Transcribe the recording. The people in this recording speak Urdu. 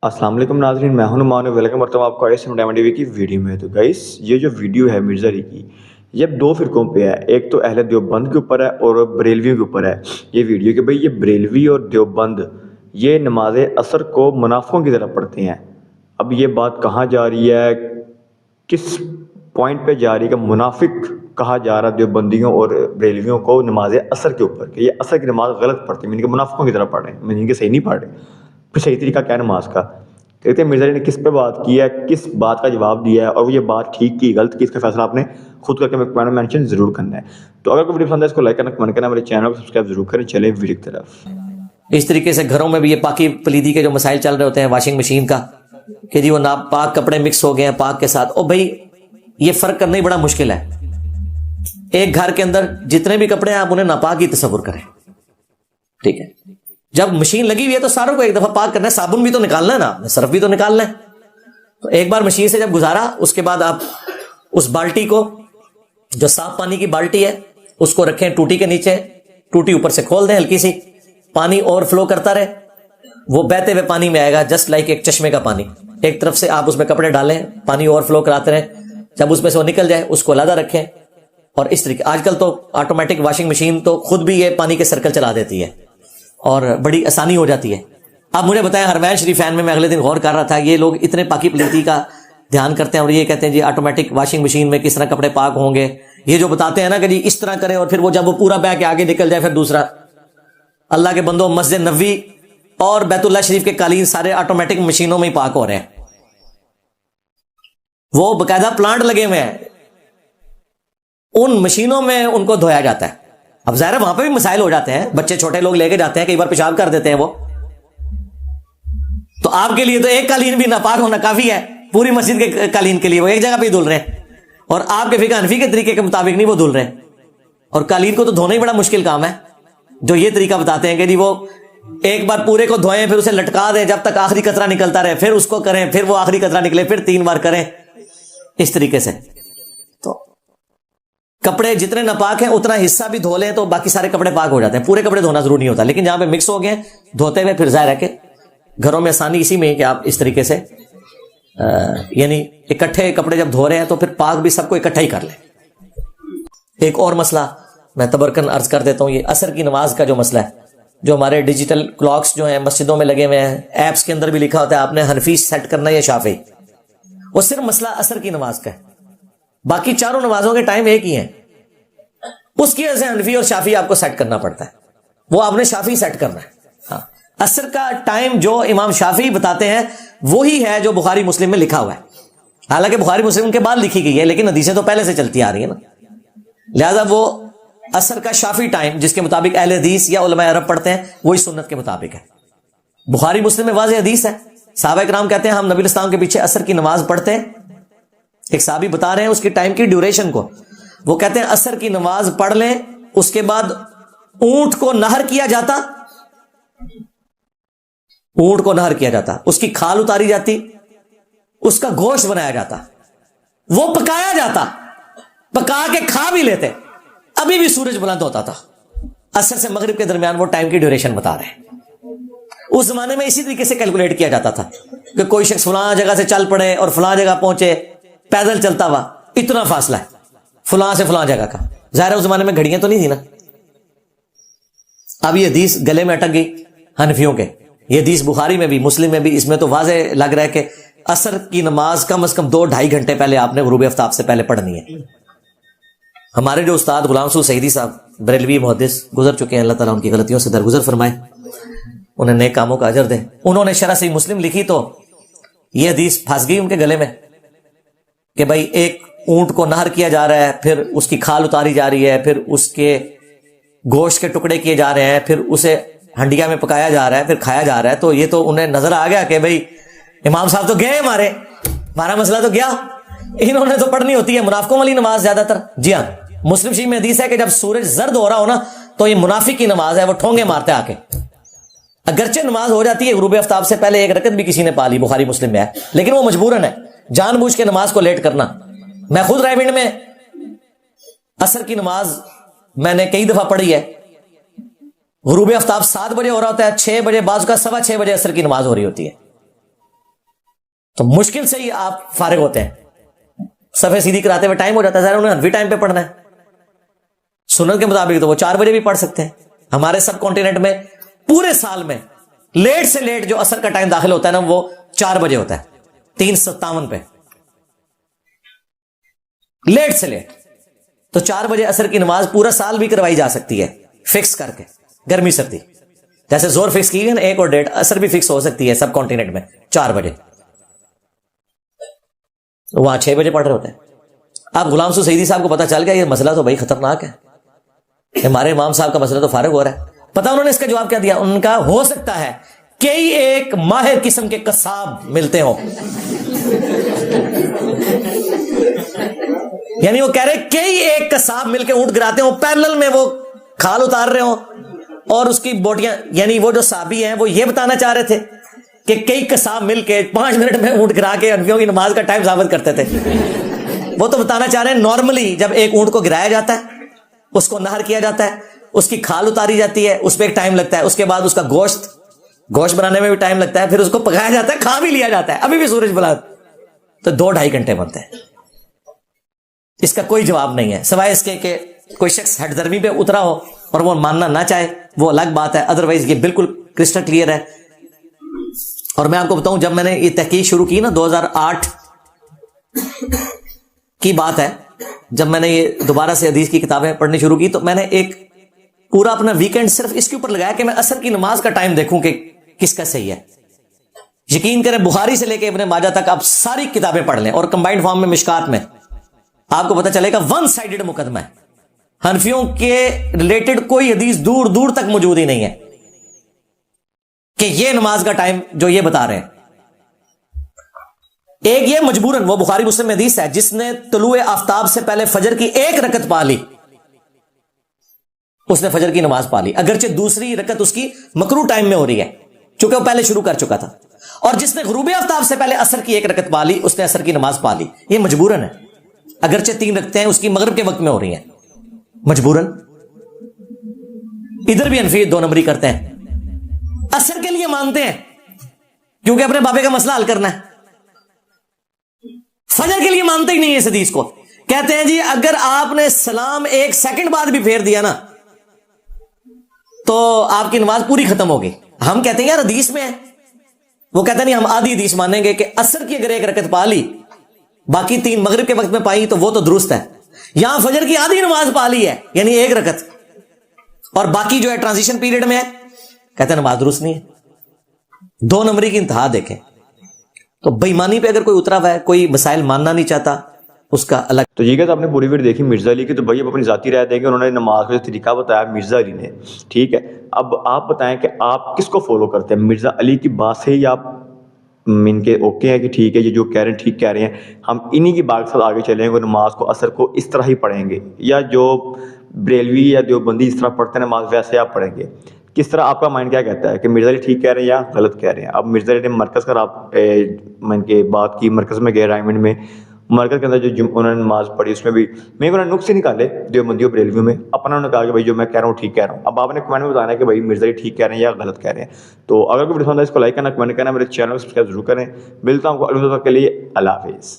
السلام علیکم ناظرین، میں ہوں نعمان، ویلکم کرتا ہوں آپ کو ISM ڈائمنڈ ٹی وی کی ویڈیو میں۔ تو گائس یہ جو ویڈیو ہے مرزا علی کی، یہ دو فرقوں پہ ہے، ایک تو اہل دیوبند کے اوپر ہے اور بریلویوں کے اوپر ہے یہ ویڈیو، کہ بھئی یہ بریلوی اور دیوبند یہ نماز عصر کو منافقوں کی طرح پڑھتے ہیں۔ اب یہ بات کہاں جا رہی ہے، کس پوائنٹ پہ جا رہی ہے کہ منافق کہا جا رہا ہے دیوبندیوں اور بریلویوں کو نماز عصر کے اوپر، کہ یہ عصر کی نماز غلط پڑھتے ہیں، یعنی کہ منافقوں کی طرح پڑھ رہے ہیں، یعنی کہ صحیح نہیں پڑھ رہے۔ پھر صحیح طریقہ کیا ہے نماز کا؟ کہتے ہیں مرزا علی نے کس پہ بات کی ہے، کس بات کا جواب دیا ہے، اور وہ یہ بات ٹھیک کی غلط کی، اس کا فیصلہ آپ نے خود کر کے کمنٹ میں مینشن ضرور کرنا ہے۔ تو اگر کوئی ویڈیو پسند ہے اس کو لائک کرنا، کمنٹ کرنا، میرے چینل کو سبسکرائب ضرور کریں۔ چلیں ویڈیو کی طرف۔ اس طریقے سے گھروں میں بھی یہ پاکی پلیدی کے جو مسائل چل رہے ہوتے ہیں، واشنگ مشین کا کہ جی وہ ناپاک کپڑے مکس ہو گئے ہیں پاک کے ساتھ، او بھائی یہ فرق کرنا ہی بڑا مشکل ہے۔ ایک گھر کے اندر جتنے بھی کپڑے ہیں آپ انہیں ناپاک ہی تصور کریں، ٹھیک ہے؟ جب مشین لگی ہوئی ہے تو ساروں کو ایک دفعہ پاک کرنا ہے، صابن بھی تو نکالنا ہے نا، صرف بھی تو نکالنا ہے۔ تو ایک بار مشین سے جب گزارا، اس کے بعد آپ اس بالٹی کو، جو صاف پانی کی بالٹی ہے، اس کو رکھیں ٹوٹی کے نیچے، ٹوٹی اوپر سے کھول دیں ہلکی سی، پانی اوور فلو کرتا رہے، وہ بہتے ہوئے پانی میں آئے گا، جسٹ لائک ایک چشمے کا پانی۔ ایک طرف سے آپ اس میں کپڑے ڈالیں، پانی اوور فلو کراتے رہیں، جب اس میں سے وہ نکل جائے اس کو علیحدہ رکھیں۔ اور اس طریقے آج کل تو آٹومیٹک واشنگ مشین تو خود بھی یہ پانی کے سرکل چلا دیتی ہے اور بڑی آسانی ہو جاتی ہے۔ اب مجھے بتائیں، حرمین شریف فین میں اگلے دن غور کر رہا تھا، یہ لوگ اتنے پاکی پلیتی کا دھیان کرتے ہیں اور یہ کہتے ہیں جی آٹومیٹک واشنگ مشین میں کس طرح کپڑے پاک ہوں گے، یہ جو بتاتے ہیں نا کہ جی اس طرح کریں، اور پھر وہ جب وہ پورا بہ کے آگے نکل جائے پھر دوسرا۔ اللہ کے بندوں، مسجد نبوی اور بیت اللہ شریف کے قالین سارے آٹومیٹک مشینوں میں ہی پاک ہو رہے ہیں، وہ باقاعدہ پلانٹ لگے ہوئے ہیں، ان مشینوں میں ان کو دھویا جاتا ہے۔ اب ظاہر ہے وہاں پہ بھی مسائل ہو جاتے ہیں، بچے چھوٹے لوگ لے کے جاتے ہیں، کئی بار پیشاب کر دیتے ہیں وہ، تو آپ کے لیے تو ایک قالین بھی ناپاک ہونا کافی ہے، پوری مسجد کے قالین کے لیے وہ ایک جگہ پہ ہی دھل رہے ہیں، اور آپ کے فقہ حنفی کے طریقے کے مطابق نہیں وہ دھل رہے ہیں۔ اور قالین کو تو دھونا ہی بڑا مشکل کام ہے، جو یہ طریقہ بتاتے ہیں کہ جی وہ ایک بار پورے کو دھوئیں، پھر اسے لٹکا دیں جب تک آخری قطرہ نکلتا رہے، پھر اس کو کریں، پھر وہ آخری قطرہ نکلے، پھر 3 بار کریں، اس طریقے سے۔ تو کپڑے جتنے ناپاک ہیں اتنا حصہ بھی دھو لیں تو باقی سارے کپڑے پاک ہو جاتے ہیں، پورے کپڑے دھونا ضروری نہیں ہوتا، لیکن جہاں پہ مکس ہو گئے دھوتے ہوئے پھر ظاہر ہے کہ گھروں میں آسانی اسی میں ہے کہ آپ اس طریقے سے یعنی اکٹھے کپڑے جب دھو رہے ہیں تو پھر پاک بھی سب کو اکٹھا ہی کر لیں۔ ایک اور مسئلہ میں تبرکن عرض کر دیتا ہوں، یہ عصر کی نماز کا جو مسئلہ ہے، جو ہمارے ڈیجیٹل کلاکس جو ہیں مسجدوں میں لگے ہوئے ہیں، ایپس کے اندر بھی لکھا ہوتا ہے آپ نے حنفی سیٹ کرنا ہے یا شافعی، وہ صرف مسئلہ عصر کی نماز کا ہے، باقی چاروں نمازوں کے ٹائم ایک ہی ہیں، اس کی وجہ سے حنفی اور شافعی آپ کو سیٹ کرنا پڑتا ہے، وہ آپ نے شافعی سیٹ کرنا ہے۔ ہاں، عصر کا ٹائم جو امام شافعی بتاتے ہیں وہی ہے جو بخاری مسلم میں لکھا ہوا ہے، حالانکہ بخاری مسلم کے بعد لکھی گئی ہے لیکن حدیثیں تو پہلے سے چلتی آ رہی ہیں نا، لہذا وہ عصر کا شافعی ٹائم جس کے مطابق اہل حدیث یا علماء عرب پڑھتے ہیں وہی سنت کے مطابق ہے۔ بخاری مسلم میں واضح حدیث ہے، صحابہ کرام کہتے ہیں ہم نبی اسلام کے پیچھے عصر کی نماز پڑھتے ہیں، ایک صحابی بتا رہے ہیں اس کی ٹائم کی ڈیوریشن کو، وہ کہتے ہیں عصر کی نماز پڑھ لیں، اس کے بعد اونٹ کو نہر کیا جاتا، اونٹ کو نہر کیا جاتا، اس کی کھال اتاری جاتی، اس کا گوشت بنایا جاتا، وہ پکایا جاتا، پکا کے کھا بھی لیتے، ابھی بھی سورج بلند ہوتا تھا۔ عصر سے مغرب کے درمیان وہ ٹائم کی ڈیوریشن بتا رہے ہیں۔ اس زمانے میں اسی طریقے سے کیلکولیٹ کیا جاتا تھا کہ کوئی شخص فلاں جگہ سے چل پڑے اور فلاں جگہ پہنچے پیدل چلتا ہوا، اتنا فاصلہ ہے فلاں سے فلاں جگہ کا، ظاہر ہے اس زمانے میں گھڑیاں تو نہیں تھی نا۔ اب یہ حدیث گلے میں اٹک گئی حنفیوں کے، یہ حدیث بخاری میں بھی مسلم میں بھی، اس میں تو واضح لگ رہا ہے کہ عصر کی نماز کم از کم 2-2.5 گھنٹے پہلے آپ نے غروب آفتاب سے پہلے پڑھنی ہے۔ ہمارے جو استاد غلام رسول سعیدی صاحب بریلوی محدث گزر چکے ہیں، اللہ تعالیٰ ان کی غلطیوں سے درگزر فرمائے، انہیں نیک کاموں کا اجر دے، انہوں نے شرح صحیح مسلم لکھی تو یہ حدیث پھنس گئی ان کے گلے میں کہ بھائی ایک اونٹ کو نہر کیا جا رہا ہے، پھر اس کی کھال اتاری جا رہی ہے، پھر اس کے گوشت کے ٹکڑے کیے جا رہے ہیں، پھر اسے ہنڈیا میں پکایا جا رہا ہے، پھر کھایا جا رہا ہے، تو یہ تو انہیں نظر آ گیا کہ بھئی امام صاحب تو گئے، ہمارا مسئلہ تو گیا، انہوں نے تو پڑھنی ہوتی ہے منافقوں والی نماز زیادہ تر۔ جی ہاں، مسلم شریف میں حدیث ہے کہ جب سورج زرد ہو رہا ہو نا تو یہ منافق کی نماز ہے، وہ ٹھونگے مارتے آ کے، اگرچہ نماز ہو جاتی ہے غروب آفتاب سے پہلے 1 رکعت بھی کسی نے پا لی، بخاری مسلم میں ہے، لیکن وہ مجبوراً ہے، جان بوجھ کے نماز کو لیٹ کرنا۔ میں خود رائے میں عصر کی نماز میں نے کئی دفعہ پڑھی ہے، غروب آفتاب 7 بجے ہو رہا ہوتا ہے، 6 بجے، بعض کا 6:15 بجے عصر کی نماز ہو رہی ہوتی ہے، تو مشکل سے ہی آپ فارغ ہوتے ہیں. صفحے سیدھی کراتے ہوئے ٹائم ہو جاتا ہے, ظاہر انہیں حنفی ٹائم پہ پڑھنا ہے. سنت کے مطابق تو وہ 4 بجے بھی پڑھ سکتے ہیں. ہمارے سب کانٹیننٹ میں پورے سال میں لیٹ سے لیٹ جو عصر کا ٹائم داخل ہوتا ہے نا وہ 4 بجے ہوتا ہے, 3:57 پہ لیٹ سے لیٹ. تو 4 بجے عصر کی نماز پورا سال بھی کروائی جا سکتی ہے فکس کر کے, گرمی سردی. جیسے زور فکس کی ہے نا 1 اور 1:30, عصر بھی فکس ہو سکتی ہے سب کانٹیننٹ میں 4 بجے. وہاں 6 بجے پڑھ رہے ہوتے ہیں. آپ غلام سو سعیدی صاحب کو پتا چل گیا یہ مسئلہ تو بھائی خطرناک ہے, ہمارے امام صاحب کا مسئلہ تو فارغ ہو رہا ہے. پتا انہوں نے اس کا جواب کیا دیا؟ ان کا ہو سکتا ہے کئی ایک ماہر قسم کے قصاب ملتے ہوں. یعنی وہ کہہ رہے کئی ایک قصاب مل کے اونٹ گراتے ہوں, پیرلل میں وہ کھال اتار رہے ہوں اور اس کی بوٹیاں. یعنی وہ جو صحابی ہیں وہ یہ بتانا چاہ رہے تھے کہ کئی قصاب مل کے 5 منٹ میں اونٹ گرا کے انبیوں کی نماز کا ٹائم ثابت کرتے تھے. وہ تو بتانا چاہ رہے ہیں نارملی جب ایک اونٹ کو گرایا جاتا ہے, اس کو نہر کیا جاتا ہے, اس کی کھال اتاری جاتی ہے, اس پہ ایک ٹائم لگتا ہے, اس کے بعد اس کا گوشت بنانے میں بھی ٹائم لگتا ہے, پھر اس کو پکایا جاتا ہے, کھا بھی لیا جاتا ہے, ابھی بھی سورج بلا تو 2-2.5 گھنٹے بنتے ہیں. اس کا کوئی جواب نہیں ہے سوائے اس کے کہ کوئی شخص ہٹ درمی پہ اترا ہو اور وہ ماننا نہ چاہے, وہ الگ بات ہے. ادروائز یہ بالکل کرسٹل کلیئر ہے. اور میں آپ کو بتاؤں جب میں نے یہ تحقیق شروع کی نا 2008 کی بات ہے, جب میں نے یہ دوبارہ سے حدیث کی کتابیں پڑھنی شروع کی تو میں نے ایک پورا اپنا ویکینڈ صرف اس کے اوپر لگایا کہ میں عصر کی نماز کا ٹائم دیکھوں کہ کس کا صحیح ہے. یقین کریں بخاری سے لے کے ابن ماجہ تک آپ ساری کتابیں پڑھ لیں اور کمبائنڈ فارم میں مشکات میں آپ کو پتہ چلے گا ون سائیڈڈ مقدمہ ہے. حنفیوں کے ریلیٹڈ کوئی حدیث دور دور تک موجود ہی نہیں ہے کہ یہ نماز کا ٹائم جو یہ بتا رہے ہیں. ایک یہ مجبوراً وہ بخاری مسلم میں حدیث ہے جس نے طلوع آفتاب سے پہلے فجر کی 1 رکعت پا لی, اس نے فجر کی نماز پا لی, اگرچہ دوسری رکعت اس کی مکروہ ٹائم میں ہو رہی ہے چونکہ وہ پہلے شروع کر چکا تھا. اور جس نے غروب آفتاب سے پہلے عصر کی 1 رکعت پا لی اس نے عصر کی نماز پا لی. یہ مجبوراً ہے, اگرچہ 3 رکعتیں ہیں اس کی مغرب کے وقت میں ہو رہی ہیں مجبوراً. ادھر بھی حنفی 2 نمبری کرتے ہیں, عصر کے لیے مانتے ہیں کیونکہ اپنے بابے کا مسئلہ حل کرنا ہے, فجر کے لیے مانتے ہی نہیں ہے اس حدیث کو. کہتے ہیں جی اگر آپ نے سلام 1 سیکنڈ بعد بھی پھیر دیا نا تو آپ کی نماز پوری ختم ہوگی. ہم کہتے ہیں یار حدیث میں ہے, وہ کہتے ہیں نہیں ہم آدھی حدیث مانیں گے کہ عصر کی اگر 1 رکعت پا لی باقی 3 مغرب کے وقت میں پائی تو وہ تو درست ہے. یہاں فجر کی آدھی نماز پا لی ہے یعنی 1 رکعت اور باقی جو ہے ٹرانزیشن پیریڈ میں ہے, کہتے ہیں نماز درست نہیں ہے. 2 نمبری کی انتہا دیکھیں. تو بےایمانی پہ اگر کوئی اترا ہوا ہے, کوئی مسائل ماننا نہیں چاہتا, اس کا الگ. تو یہ کہ آپ نے پوری ویڈیو دیکھی مرزا علی کی, تو بھائی اب اپنی ذاتی رائے دیں گے. انہوں نے نماز کا جو طریقہ بتایا مرزا علی نے, ٹھیک ہے. اب آپ بتائیں کہ آپ کس کو فالو کرتے ہیں, مرزا علی کی بات سے یا آپ ان کے اوکے ہیں کہ ٹھیک ہے یہ جو کہہ رہے ہیں ٹھیک کہہ رہے ہیں, ہم انہی کی بات کے ساتھ آگے چلیں گے, نماز کو عصر کو اس طرح ہی پڑھیں گے, یا جو بریلوی یا دیوبندی اس طرح پڑھتے ہیں نماز ویسے آپ پڑھیں گے؟ کس طرح آپ کا مائنڈ کیا کہتا ہے کہ مرزا علی ٹھیک کہہ رہے ہیں یا غلط کہہ رہے ہیں؟ اب مرزا علی نے مرکز کا میں کے بات کی, مرکز میں گئے رائمنڈ میں, مرکز کے اندر جو انہوں نے نماز پڑھی اس میں بھی میں انہوں نے نقص نکالے دیوبندیوں بریلویوں میں, اپنا انہوں نے کہا کہ بھائی جو میں کہہ رہا ہوں ٹھیک کہہ رہا ہوں. اب آپ نے کمنٹ میں بتانا ہے کہ بھائی مرزا علی ٹھیک کہہ رہے ہیں یا غلط کہہ رہے ہیں. تو اگر کوئی پسند ہے اس کو لائک کرنا, کمنٹ کرنا, میرے چینل کو سبسکرائب ضرور کریں. ملتا ہوں آپ کو اگلی ویڈیو کے لیے. اللہ حافظ.